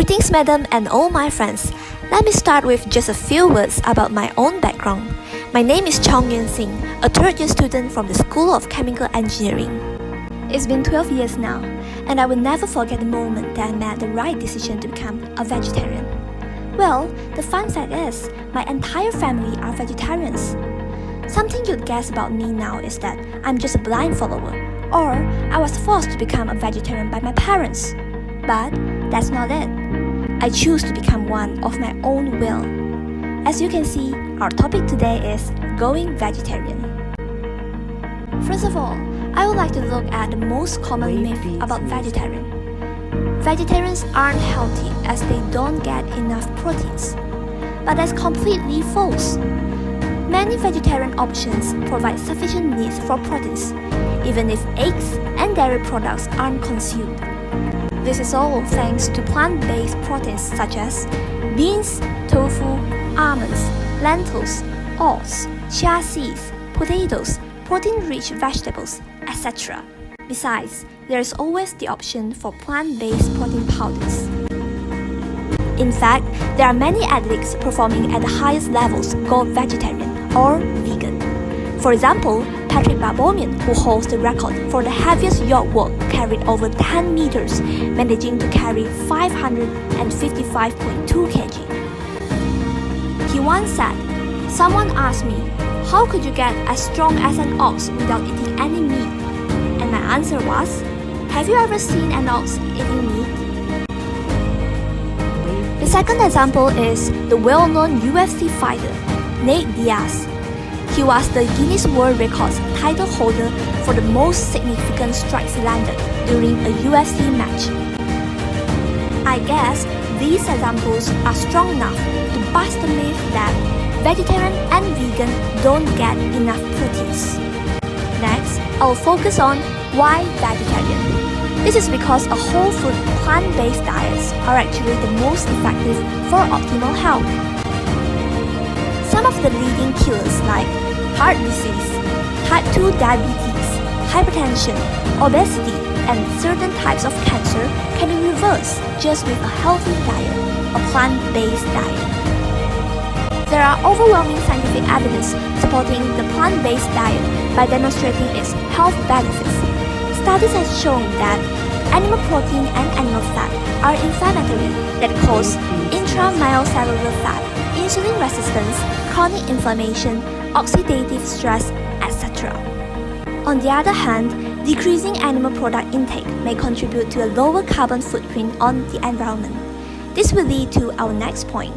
Greetings, madam, and all my friends. Let me start with just a few words about my own background. My name is Chong Yun Sing, a third-year student from the School of Chemical Engineering. It's been 12 years now, and I will never forget the moment that I made the right decision to become a vegetarian. Well, the fun fact is, my entire family are vegetarians. Something you'd guess about me now is that I'm just a blind follower, or I was forced to become a vegetarian by my parents. But that's not it. I choose to become one of my own will. As you can see, our topic today is going vegetarian. First of all, I would like to look at the most common myth about vegetarian. Vegetarians aren't healthy as they don't get enough proteins. But that's completely false. Many vegetarian options provide sufficient needs for proteins, even if eggs and dairy products aren't consumed. This is all thanks to plant-based proteins such as beans, tofu, almonds, lentils, oats, chia seeds, potatoes, protein-rich vegetables, etc. Besides, there is always the option for plant-based protein powders. In fact, there are many athletes performing at the highest levels called vegetarian or vegan. For example, Patrick Baboumian, who holds the record for the heaviest yacht walk, carried over 10 meters, managing to carry 555.2 kg. He once said, "Someone asked me, how could you get as strong as an ox without eating any meat?" And my answer was, have you ever seen an ox eating meat? The second example is the well-known UFC fighter, Nate Diaz. He was the Guinness World Records title holder for the most significant strikes landed during a UFC match. I guess these examples are strong enough to bust the myth that vegetarian and vegan don't get enough proteins. Next, I'll focus on why vegetarian. This is because a whole food plant-based diets are actually the most effective for optimal health. Some of the leading killers like heart disease, type 2 diabetes, hypertension, obesity, and certain types of cancer can be reversed just with a healthy diet, a plant-based diet. There are overwhelming scientific evidence supporting the plant-based diet by demonstrating its health benefits. Studies have shown that animal protein and animal fat are inflammatory that cause intracellular fat, insulin resistance, chronic inflammation, oxidative stress, etc. On the other hand, decreasing animal product intake may contribute to a lower carbon footprint on the environment. This will lead to our next point.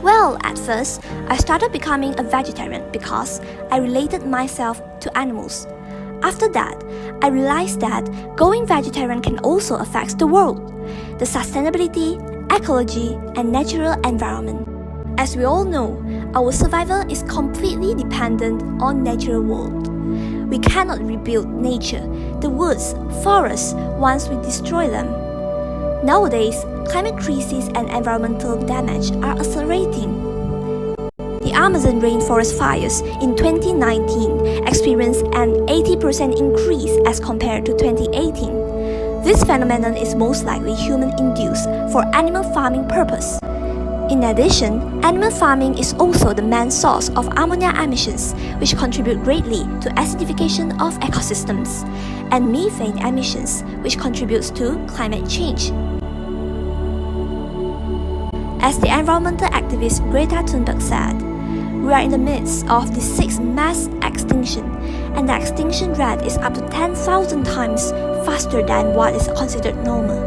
Well, at first, I started becoming a vegetarian because I related myself to animals. After that, I realized that going vegetarian can also affect the world, the sustainability, ecology, and natural environment. As we all know, our survival is completely dependent on natural world. We cannot rebuild nature, the woods, forests, once we destroy them. Nowadays, climate crisis and environmental damage are accelerating. The Amazon rainforest fires in 2019 experienced an 80% increase as compared to 2018. This phenomenon is most likely human-induced for animal farming purpose. In addition, animal farming is also the main source of ammonia emissions, which contribute greatly to acidification of ecosystems, and methane emissions, which contributes to climate change. As the environmental activist Greta Thunberg said, we are in the midst of the sixth mass extinction, and the extinction rate is up to 10,000 times faster than what is considered normal.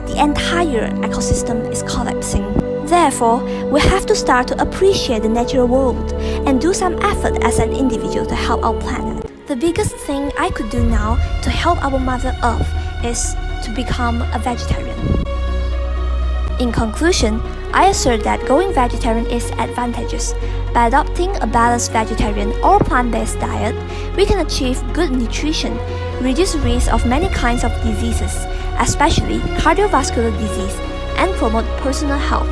The entire ecosystem is collapsing. Therefore, we have to start to appreciate the natural world and do some effort as an individual to help our planet. The biggest thing I could do now to help our Mother Earth is to become a vegetarian. In conclusion, I assert that going vegetarian is advantageous. By adopting a balanced vegetarian or plant-based diet, we can achieve good nutrition, reduce risk of many kinds of diseases, especially cardiovascular disease, and promote personal health.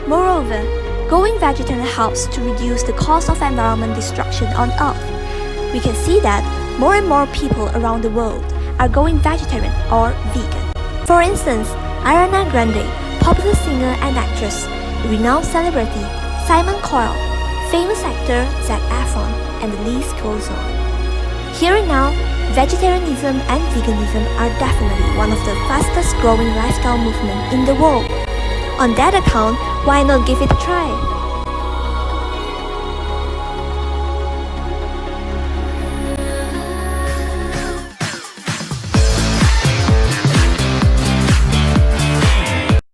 Moreover, going vegetarian helps to reduce the cost of environment destruction on Earth. We can see that more and more people around the world are going vegetarian or vegan. For instance, Ariana Grande, popular singer and actress, renowned celebrity Simon Cowell, famous actor Zac Efron, and the list goes on. Here and now, vegetarianism and veganism are definitely one of the fastest growing lifestyle movements in the world. On that account, why not give it a try?